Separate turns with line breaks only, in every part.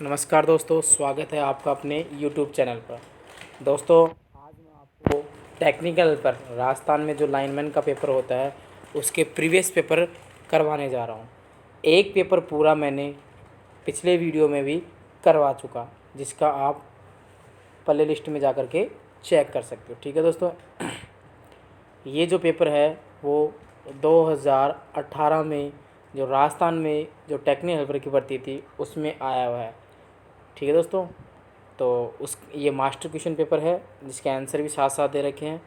नमस्कार दोस्तों, स्वागत है आपका अपने YouTube चैनल पर। दोस्तों, आज मैं आपको टेक्निकल पर राजस्थान में जो लाइनमैन का पेपर होता है उसके प्रीवियस पेपर करवाने जा रहा हूँ। एक पेपर पूरा मैंने पिछले वीडियो में भी करवा चुका, जिसका आप प्ले लिस्ट में जा कर के चेक कर सकते हो। ठीक है दोस्तों, ये जो पेपर है वो 2018 में जो राजस्थान में जो टेक्निकल हेल्पर की भर्ती थी उसमें आया हुआ है। ठीक है दोस्तों, तो उस ये मास्टर क्वेश्चन पेपर है जिसके आंसर भी साथ साथ दे रखे हैं।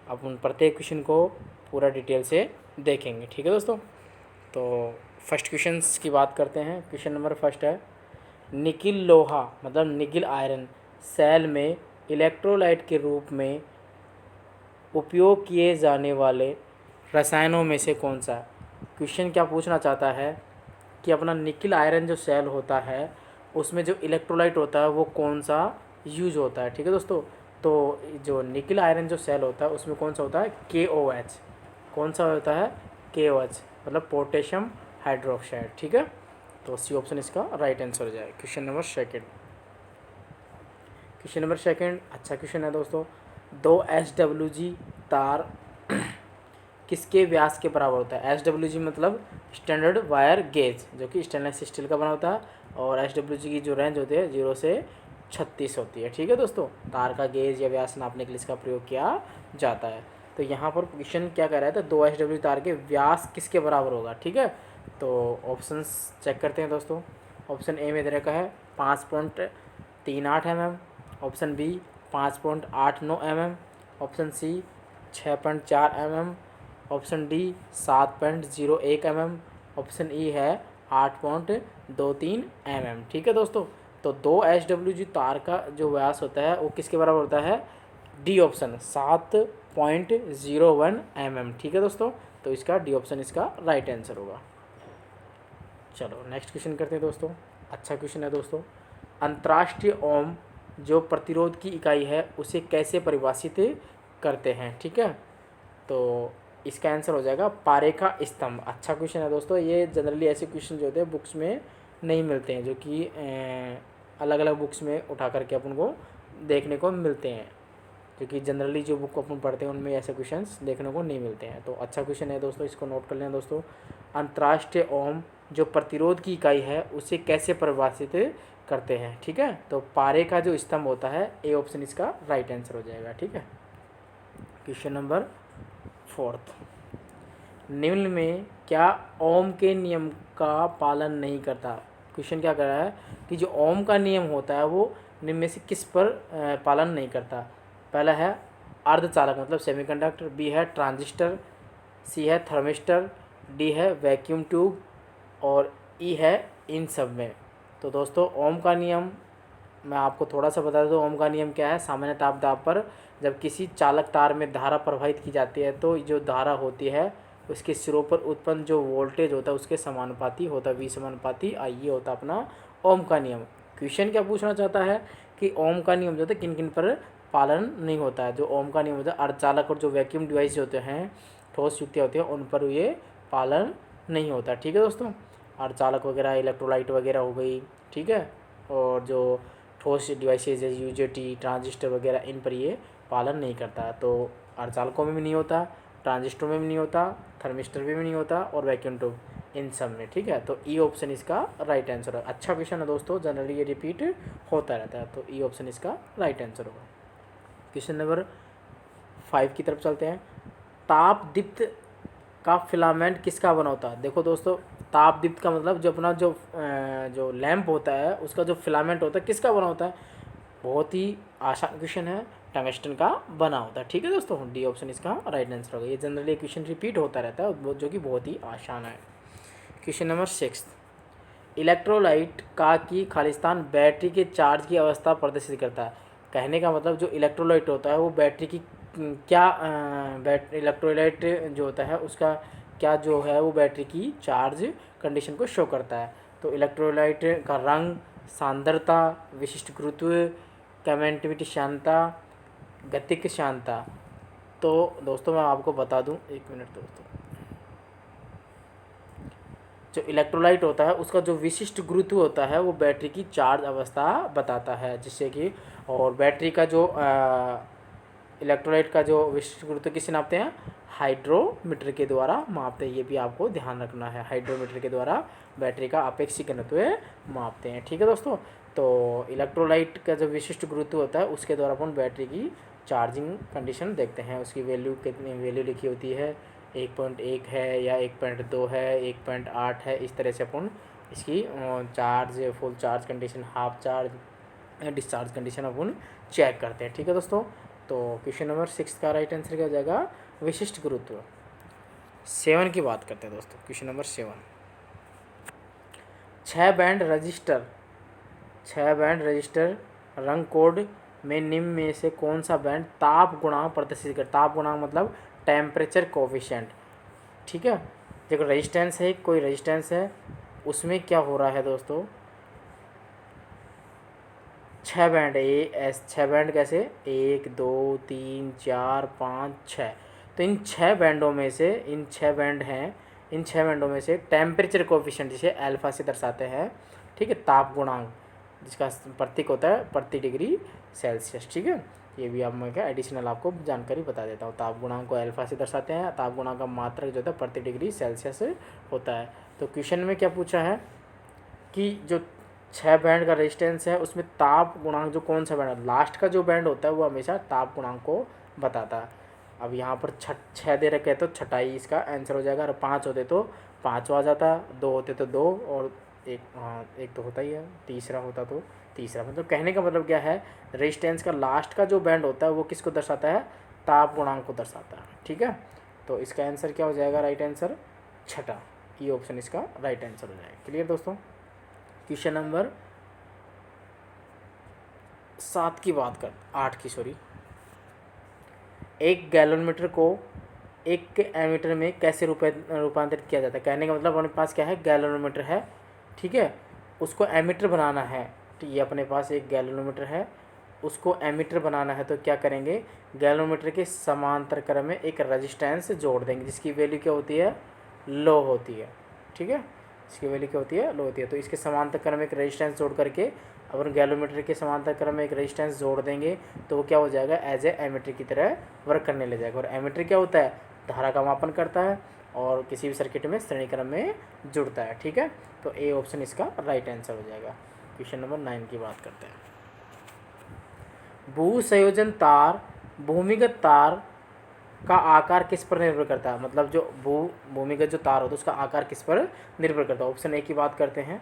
अब उन प्रत्येक क्वेश्चन को पूरा डिटेल से देखेंगे। ठीक है दोस्तों, तो फर्स्ट क्वेश्चन की बात करते हैं। क्वेश्चन नंबर फर्स्ट है, निकिल लोहा मतलब निकिल आयरन सेल में इलेक्ट्रोलाइट के रूप में उपयोग किए जाने वाले रसायनों में से कौन सा है। क्वेश्चन क्या पूछना चाहता है कि अपना निकिल आयरन जो सेल होता है उसमें जो इलेक्ट्रोलाइट होता है वो कौन सा यूज होता है। ठीक है दोस्तों, तो जो निकिल आयरन जो सेल होता है उसमें कौन सा होता है KOH। कौन सा होता है KOH मतलब पोटेशियम हाइड्रोक्साइड। ठीक है, तो सी ऑप्शन इसका राइट आंसर हो जाए। क्वेश्चन नंबर सेकंड अच्छा क्वेश्चन है दोस्तों। 2 SWG तार किसके व्यास के बराबर होता है। SWG मतलब स्टैंडर्ड वायर गेज, जो कि स्टेनलेस स्टील का बना होता है, और SWG की जो रेंज होती है 0 से 36 होती है। ठीक है दोस्तों, तार का गेज या व्यास नापने के लिए इसका प्रयोग किया जाता है। तो यहाँ पर क्वेश्चन क्या कह रहा है, तो 2 SWG तार के व्यास किसके बराबर होगा। ठीक है, तो ऑप्शंस चेक करते हैं दोस्तों। ऑप्शन ए में दे रखा है 5.38 mm, option B 5.89 mm, option C 6.4 mm, option D 7.01 mm, option E है 8.23 mm। ठीक है दोस्तों, तो 2 SWG तार का जो व्यास होता है वो किसके बराबर होता है, डी ऑप्शन 7.01 mm। ठीक है दोस्तों, तो इसका डी ऑप्शन इसका राइट आंसर होगा। चलो नेक्स्ट क्वेश्चन करते हैं दोस्तों। अच्छा क्वेश्चन है दोस्तों, अंतर्राष्ट्रीय ओम जो प्रतिरोध की इकाई है उसे कैसे परिभाषित करते हैं। ठीक है, तो इसका आंसर हो जाएगा पारेखा स्तंभ। अच्छा क्वेश्चन है दोस्तों, ये जनरली ऐसे क्वेश्चन जो होते हैं बुक्स में नहीं मिलते हैं, जो कि अलग अलग बुक्स में उठा करके अपन को देखने को मिलते हैं, क्योंकि जनरली जो बुक अपन पढ़ते हैं उनमें ऐसे क्वेश्चंस देखने को नहीं मिलते हैं। तो अच्छा क्वेश्चन है दोस्तों, इसको नोट कर लें दोस्तों। अंतर्राष्ट्रीय ओम जो प्रतिरोध की इकाई है उसे कैसे परिभाषित करते हैं। ठीक है, तो पारे का जो स्तंभ होता है, ए ऑप्शन इसका राइट आंसर हो जाएगा। ठीक है, क्वेश्चन नंबर फोर्थ, निम्न में क्या ओम के नियम का पालन नहीं करता। क्वेश्चन क्या कर रहा है कि जो ओम का नियम होता है वो निम्न में से किस पर पालन नहीं करता। पहला है अर्धचालक मतलब सेमीकंडक्टर, बी है ट्रांजिस्टर, सी है थर्मिस्टर, डी है वैक्यूम ट्यूब, और ई है इन सब में। तो दोस्तों ओम का नियम मैं आपको थोड़ा सा बता दूं। ओम का नियम क्या है, सामान्य ताप दाब पर जब किसी चालक तार में धारा प्रवाहित की जाती है तो जो धारा होती है उसके सिरों पर उत्पन्न जो वोल्टेज होता है उसके समानुपाती होता है, V समानुपाती I। ये होता है अपना ओम का नियम। क्वेश्चन क्या पूछना चाहता है कि ओम का नियम जो होता है किन किन पर पालन नहीं होता है। जो ओम का नियम होता है अर्धचालक और जो वैक्यूम डिवाइस होते हैं, ठोस युक्तियाँ होती हैं, उन पर ये पालन नहीं होता। ठीक है दोस्तों, अर्धचालक वगैरह इलेक्ट्रोलाइट वगैरह हो गई। ठीक है, और जो ठोस डिवाइसेज जैसे UJT ट्रांजिस्टर वगैरह, इन पर ये पालन नहीं करता। तो अर्धचालकों में भी नहीं होता, ट्रांजिस्टर में भी नहीं होता, थर्मिस्टर में भी नहीं होता, और वैक्यूम ट्यूब इन सब में। ठीक है, तो ई ऑप्शन इसका राइट आंसर है। अच्छा क्वेश्चन है दोस्तों, जनरली ये रिपीट होता रहता है, तो ई ऑप्शन इसका राइट आंसर होगा। क्वेश्चन नंबर 5 की तरफ चलते हैं। ताप दीप्त का फिलामेंट किसका बना होता है। देखो दोस्तों, ताप दीप्त का मतलब जो अपना जो लैंप होता है उसका जो फिलामेंट होता है किसका बना होता है। बहुत ही आसान क्वेश्चन है, टंगस्टन का बना होता है। ठीक है दोस्तों, डी ऑप्शन इसका राइट आंसर होगा। ये जनरली क्वेश्चन रिपीट होता रहता है जो कि बहुत ही आसान है। क्वेश्चन नंबर 6, इलेक्ट्रोलाइट का की खालिस्तान बैटरी के चार्ज की अवस्था प्रदर्शित करता है। कहने का मतलब जो इलेक्ट्रोलाइट होता है वो बैटरी की क्या इलेक्ट्रोलाइट जो होता है उसका क्या जो है वो बैटरी की चार्ज कंडीशन को शो करता है। तो इलेक्ट्रोलाइट का रंग, सांद्रता, विशिष्ट गुरुत्व, कमेंटिविटी शांता, गतिक शांता। तो दोस्तों मैं आपको बता दूं, एक मिनट दोस्तों। जो इलेक्ट्रोलाइट होता है उसका जो विशिष्ट गुरुत्व होता है वो बैटरी की चार्ज अवस्था बताता है, जिससे कि और बैटरी का जो इलेक्ट्रोलाइट का जो विशिष्ट गुरुत्व किससे नापते हैं, हाइड्रोमीटर के द्वारा मापते हैं। ये भी आपको ध्यान रखना है, हाइड्रोमीटर के द्वारा बैटरी का अपेक्षिक घनत्व मापते हैं। ठीक है दोस्तों, तो इलेक्ट्रोलाइट का जो विशिष्ट गुरुत्व होता है उसके द्वारा अपन बैटरी की चार्जिंग कंडीशन देखते हैं। उसकी वैल्यू कितनी वैल्यू लिखी होती है, 1.1 है या 1.2 है, 1.8 है, इस तरह से अपन इसकी charge, full charge condition, half charge, discharge condition अपन चेक करते हैं। ठीक है दोस्तों, तो क्वेश्चन नंबर 6 का राइट आंसर क्या हो जाएगा, विशिष्ट गुरुत्व। 7 की बात करते हैं दोस्तों, क्वेश्चन नंबर 7। 6 बैंड रजिस्टर रंग कोड में निम्न में से कौन सा बैंड ताप गुणांक प्रदर्शित कर, ताप गुणांक मतलब टेम्परेचर कोफिशिएंट। ठीक है, देखो रेजिस्टेंस है, कोई रेजिस्टेंस है, उसमें क्या हो रहा है दोस्तों, 6 बैंड एस 6 बैंड कैसे, 1 2 3 4 5 6, तो इन 6 बैंडों में से, इन 6 बैंड हैं, इन 6 बैंडों में से टेम्परेचर कोफिशिएंट जिसे अल्फा से दर्शाते हैं, ठीक है, ताप गुणांक जिसका प्रतीक होता है प्रति डिग्री सेल्सियस। ठीक है, ये भी अब मैं क्या एडिशनल आपको जानकारी बता देता हूँ। ताप गुणांक को अल्फा से दर्शाते हैं, ताप गुणांक का मात्रक जो होता है प्रति डिग्री सेल्सियस होता है। तो क्वेश्चन में क्या पूछा है कि जो 6 बैंड का रेजिस्टेंस है उसमें ताप गुणांक जो कौन सा बैंड है, लास्ट का जो बैंड होता है वो हमेशा ताप गुणांक को बताता है। अब यहाँ पर 6 दे रखे तो छठाई इसका आंसर हो जाएगा, और 5 होते तो 5वां आ जाता, 2 होते तो 2, और एक, हाँ एक तो होता ही है, तीसरा होता तो तीसरा। मतलब कहने का मतलब क्या है, रेजिस्टेंस का लास्ट का जो बैंड होता है वो किसको दर्शाता है, ताप गुणांक को दर्शाता है। ठीक है, तो इसका आंसर क्या हो जाएगा, राइट आंसर छठा, ये ऑप्शन इसका राइट आंसर हो जाएगा। क्लियर दोस्तों, क्वेश्चन नंबर 7 की बात कर, 8 की सॉरी। एक गैलोमीटर को एक एमीटर में कैसे रूपांतरित किया जाता है। कहने का मतलब अपने पास क्या है, गैलोमीटर है, ठीक है, उसको एमीटर बनाना है। तो ये अपने पास एक गैलोमीटर है, उसको एमीटर बनाना है, तो क्या करेंगे, गैलोमीटर के समांतर क्रम में एक रेजिस्टेंस जोड़ देंगे जिसकी वैल्यू क्या होती है, लो होती है। ठीक है, इसकी वैल्यू क्या होती है, लो होती है। तो इसके समांतर क्रम में एक रेजिस्टेंस जोड़ करके अपन गैलोमीटर के समांतर क्रम में एक रेजिस्टेंस जोड़ देंगे तो वो क्या हो जाएगा, एज ए एमीटर की तरह वर्क करने लग जाएगा। और एमीटर क्या होता है, धारा का मापन करता है और किसी भी सर्किट में श्रेणी क्रम में जुड़ता है। ठीक है, तो ए ऑप्शन इसका राइट आंसर हो जाएगा। क्वेश्चन नंबर 9 की बात करते हैं। भू संयोजन तार, भूमिगत तार का आकार किस पर निर्भर करता है। मतलब जो भूमिगत जो तार होता है उसका आकार किस पर निर्भर करता है। ऑप्शन ए की बात करते हैं,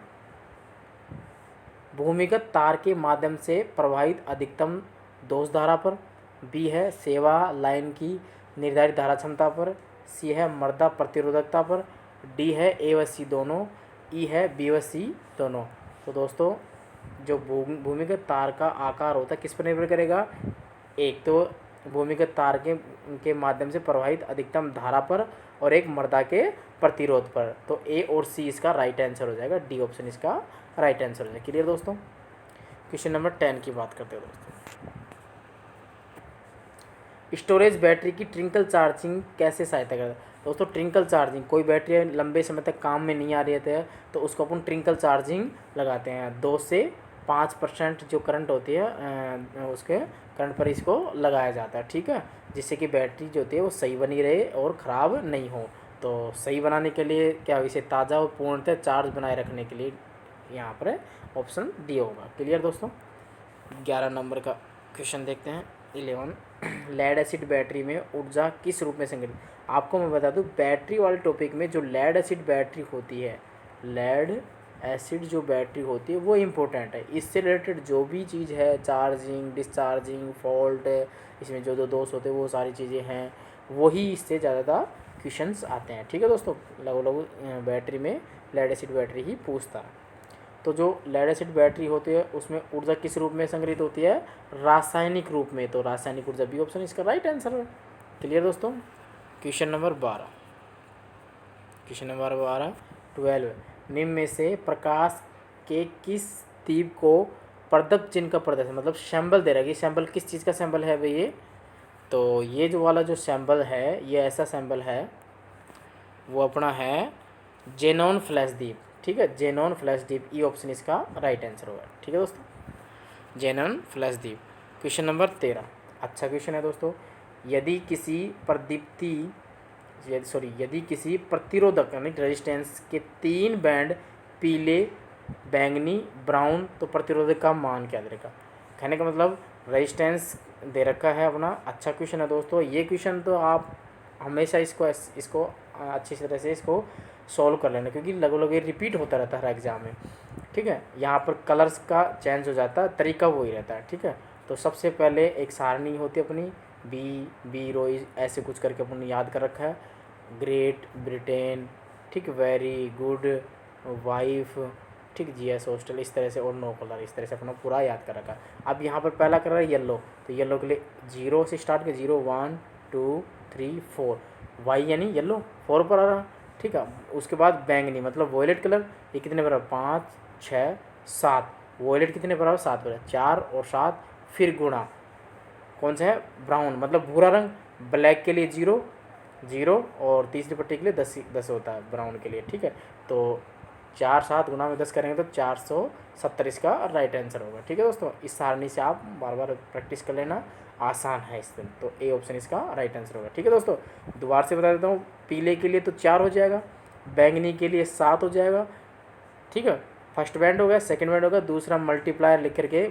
भूमिगत तार के माध्यम से प्रवाहित अधिकतम दोष धारा पर, बी है सेवा लाइन की निर्धारित धारा क्षमता पर, सी है मर्दा प्रतिरोधकता पर, डी है ए व सी दोनों, ई है बी व सी दोनों। तो दोस्तों जो भूमिगत तार का आकार होता है किस पर निर्भर करेगा, एक तो भूमिगत तार के माध्यम से प्रवाहित अधिकतम धारा पर और एक मर्दा के प्रतिरोध पर। तो ए और सी इसका राइट आंसर हो जाएगा, डी ऑप्शन इसका राइट आंसर हो जाएगा। क्लियर दोस्तों, क्वेश्चन नंबर 10 की बात करते हैं दोस्तों। स्टोरेज बैटरी की ट्रिंकल चार्जिंग कैसे सहायता करता है। दोस्तों ट्रिंकल चार्जिंग, कोई बैटरी लंबे समय तक काम में नहीं आ रही है तो उसको अपन ट्रिंकल चार्जिंग लगाते हैं। 2 से 5% जो करंट होती है उसके करंट पर इसको लगाया जाता है। ठीक है, जिससे कि बैटरी जो होती है वो सही बनी रहे और ख़राब नहीं हो। तो सही बनाने के लिए क्या, इसे ताज़ा और पूर्णतः चार्ज बनाए रखने के लिए यहाँ पर ऑप्शन डी होगा। क्लियर दोस्तों, 11 नंबर का क्वेश्चन देखते हैं। 11, लेड एसिड बैटरी में ऊर्जा किस रूप में संग्रहित। आपको मैं बता दूं बैटरी वाले टॉपिक में जो लेड एसिड बैटरी होती है, लेड एसिड जो बैटरी होती है वो इम्पोर्टेंट है। इससे रिलेटेड जो भी चीज़ है, चार्जिंग डिस्चार्जिंग फॉल्ट, इसमें जो दोष होते हैं वो सारी चीज़ें हैं, वही इससे ज़्यादातर क्वेश्चंस आते हैं। ठीक है दोस्तों, लगभग बैटरी में लेड एसिड बैटरी ही पूछता है। तो जो लेड एसिड बैटरी होती है उसमें ऊर्जा किस रूप में संग्रहित होती है, रासायनिक रूप में। तो रासायनिक ऊर्जा बी ऑप्शन इसका राइट आंसर है। क्लियर दोस्तों, क्वेश्चन नंबर 12, क्वेश्चन नंबर 12 निम्न में से प्रकाश के किस दीप को प्रदीप चिन्ह का प्रदर्शन, मतलब सैंबल दे रहा है कि सैंबल किस चीज़ का सैंबल है भाई ये। तो ये जो वाला जो सैंबल है ये ऐसा सैंबल है, वो अपना है जेनॉन फ्लैशदीप, ठीक है, जेनॉन फ्लैशदीप, ई ऑप्शन इसका राइट आंसर होगा। ठीक है दोस्तों, जेनॉन फ्लैशदीप। क्वेश्चन नंबर 13, अच्छा क्वेश्चन है दोस्तों। यदि किसी प्रदीप्ति यदि किसी प्रतिरोधक यानी रेजिस्टेंस के 3 बैंड पीले, बैंगनी, ब्राउन, तो प्रतिरोधक का मान क्या दे रखा। कहने का मतलब रेजिस्टेंस दे रखा है अपना। अच्छा क्वेश्चन है दोस्तों, ये क्वेश्चन तो आप हमेशा इसको अच्छी तरह से इसको सॉल्व कर लेना, क्योंकि लगभग ये रिपीट होता रहता है हर एग्जाम में। ठीक है, यहाँ पर कलर्स का चेंज हो जाता है, तरीका वही रहता है। ठीक है, तो सबसे पहले एक सारणी होती है अपनी, बी रो ऐसे कुछ करके अपन ने याद कर रखा है। ग्रेट ब्रिटेन, ठीक, वेरी गुड, वाइफ, ठीक, जीएस हॉस्टल, इस तरह से, और नो कलर, इस तरह से अपना पूरा याद कर रखा है। अब यहाँ पर पहला कलर है येलो, तो येलो के लिए 0 से स्टार्ट कर, 0 1 2 3 4, वाई यानी येलो 4 पर आ रहा। ठीक है, उसके बाद बैंगनी मतलब वॉयलेट कलर, ये कितने पर, 5 6 7, वॉयलेट कितने पर, 7 पर, 4 और 7, फिर गुणा कौन सा है, ब्राउन मतलब भूरा रंग, ब्लैक के लिए 0 0, और तीसरी पट्टी के लिए 10 होता है ब्राउन के लिए। ठीक है, तो 4 7 गुणा में 10 करेंगे तो 470 इसका राइट आंसर होगा। ठीक है दोस्तों, इस सारणी से आप बार बार प्रैक्टिस कर लेना, आसान है इस दिन, तो ए ऑप्शन इसका राइट आंसर होगा। ठीक है दोस्तों, दोबारा से बता देता हूँ, पीले के लिए तो 4 हो जाएगा, बैंगनी के लिए 7 हो जाएगा। ठीक है, फर्स्ट बैंड हो गया, सेकंड बैंड होगा, दूसरा मल्टीप्लायर लिख करके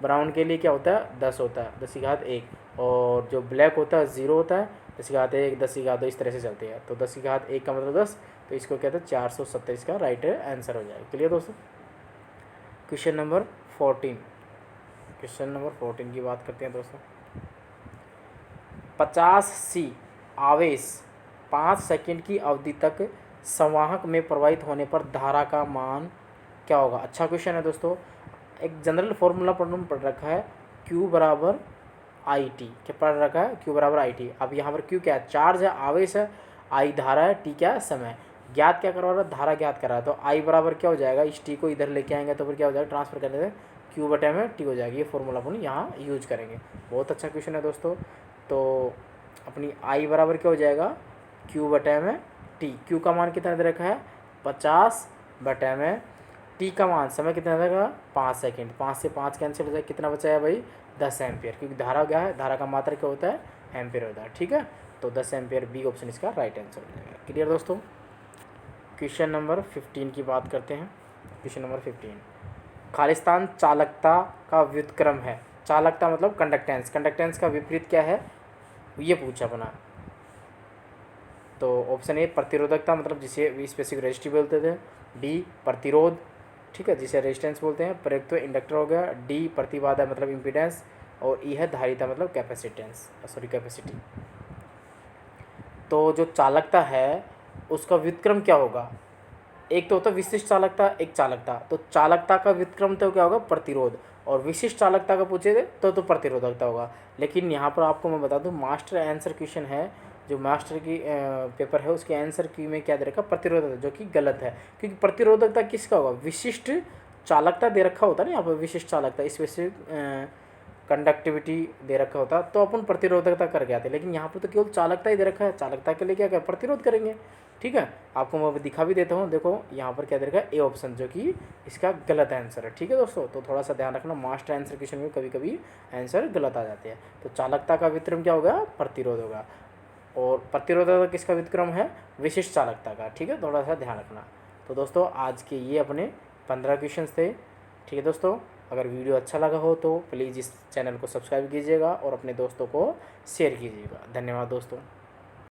ब्राउन के लिए क्या होता है, 10 होता है, 10 की घात 1, और जो ब्लैक होता है 0 होता है, 10 की घात 1, 10 की घात 2, इस तरह से चलती है। तो 10 की घात 1 का मतलब 10, तो इसको कहते हैं 470 इसका राइट आंसर हो जाएगा। क्लियर दोस्तों। क्वेश्चन नंबर 14, क्वेश्चन नंबर 14 की बात करते हैं दोस्तों। 50 सी आवेश 5 सेकंड की अवधि तक संवाहक में प्रवाहित होने पर धारा का मान क्या होगा। अच्छा क्वेश्चन है दोस्तों, एक जनरल फॉर्मूला पढ़ रखा है, Q बराबर आई टी, क्या पढ़ रखा है, Q बराबर आई टी। अब यहाँ पर Q क्या है, चार्ज है, आवेश है, I धारा है, T क्या है, समय। ज्ञात क्या करवा रहा है, धारा ज्ञात करा है, तो I बराबर क्या हो जाएगा, इस T को इधर लेके आएंगे तो फिर क्या हो जाएगा, ट्रांसफर करने से Q बटे में T हो जाएगी। ये फॉर्मूला अपन यहाँ यूज करेंगे। बहुत अच्छा क्वेश्चन है दोस्तों। तो अपनी I बराबर क्या हो जाएगा, Q बटे में T। Q का मान कितना दे रखा है, 50 बटे में टी का मान समय कितना रहेगा, 5 सेकंड, 5 से 5 कैंसिल हो जाए, कितना बचा है भाई, 10 एम्पियर, क्योंकि धारा क्या है, धारा का मात्रा क्या होता है, एम्पियर होता है। ठीक है, तो 10 एम्पियर, बी ऑप्शन इसका राइट आंसर हो जाएगा। क्लियर दोस्तों। क्वेश्चन नंबर 15 की बात करते हैं। क्वेश्चन नंबर 15, खालिस्तान चालकता का व्युत्क्रम है। चालकता मतलब कंडक्टेंस, कंडक्टेंस का विपरीत क्या है, ये पूछा अपना। तो ऑप्शन ए प्रतिरोधकता मतलब जिसे स्पेसिफिक रेजिस्टिव बोलते थे, बी प्रतिरोध, ठीक है, जिसे रेजिस्टेंस बोलते हैं, प्रयुक्त इंडक्टर हो गया, डी प्रतिबाधा मतलब इम्पीडेंस, और ई है धारिता मतलब कैपेसिटी। तो जो चालकता है उसका व्युत्क्रम क्या होगा, एक तो होता है विशिष्ट चालकता, एक चालकता। तो चालकता का व्युत्क्रम तो क्या होगा, प्रतिरोध, और विशिष्ट चालकता का पूछे थे तो प्रतिरोधकता होगा। लेकिन यहाँ पर आपको मैं बता दूँ, मास्टर आंसर क्वेश्चन है, जो मास्टर की पेपर है उसके आंसर की में क्या दे रखा, प्रतिरोधकता, जो कि गलत है, क्योंकि प्रतिरोधकता किसका होगा, विशिष्ट चालकता दे रखा होता है ना यहाँ पर, विशिष्ट चालकता, स्पेसिफिक कंडक्टिविटी दे रखा होता तो अपन प्रतिरोधकता करके आते, लेकिन यहाँ पर तो केवल चालकता ही दे रखा है, चालकता के लिए क्या क्या प्रतिरोध करेंगे। ठीक है, आपको मैं दिखा भी देता हूँ, देखो यहाँ पर क्या दे रखा है, ए ऑप्शन, जो कि इसका गलत आंसर है। ठीक है दोस्तों, तो थोड़ा सा ध्यान रखना, मास्टर आंसर क्वेश्चन में कभी कभी आंसर गलत आ जाते हैं। तो चालकता का व्युत्क्रम क्या होगा, प्रतिरोध होगा, और प्रतिरोधकता किसका व्युत्क्रम है, विशिष्ट चालकता का। ठीक है, थोड़ा सा ध्यान रखना। तो दोस्तों आज के ये अपने 15 क्वेश्चन थे। ठीक है दोस्तों, अगर वीडियो अच्छा लगा हो तो प्लीज़ इस चैनल को सब्सक्राइब कीजिएगा और अपने दोस्तों को शेयर कीजिएगा। धन्यवाद दोस्तों।